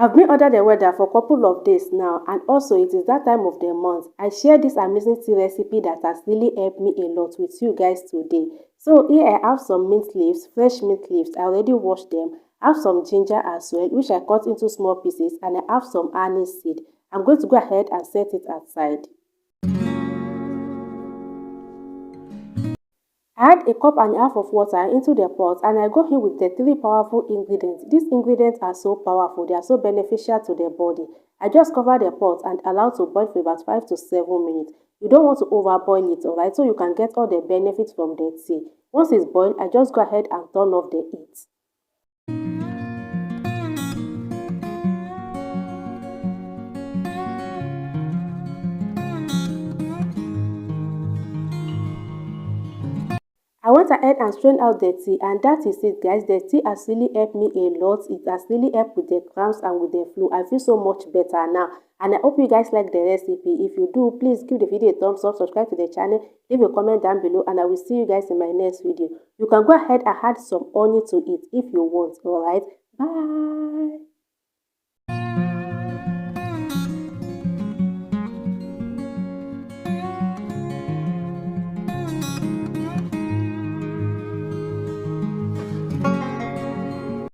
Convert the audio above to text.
I've been under the weather for a couple of days now, and also it is that time of the month. I share this amazing tea recipe that has really helped me a lot with you guys today. So here I have some mint leaves, fresh mint leaves. I already washed them. I have some ginger as well, which I cut into small pieces, and I have some anise seed. I'm going to go ahead and set it aside. I add a cup and a half of water into the pot and I go in with the three powerful ingredients. These ingredients are so powerful, they are so beneficial to the body. I just cover the pot and allow to boil for about 5 to 7 minutes. You don't want to overboil it, alright, so you can get all the benefits from the tea. Once it's boiled, I just go ahead and turn off the heat. I went ahead and strained out the tea, and that is it, guys. The tea has really helped me a lot. It has really helped with the cramps and with the flu. I feel so much better now, and I hope you guys like the recipe. If you do, please give the video a thumbs up, subscribe to the channel, leave a comment down below, and I will see you guys in my next video. You can go ahead and add some onion to it if you want. All right, bye.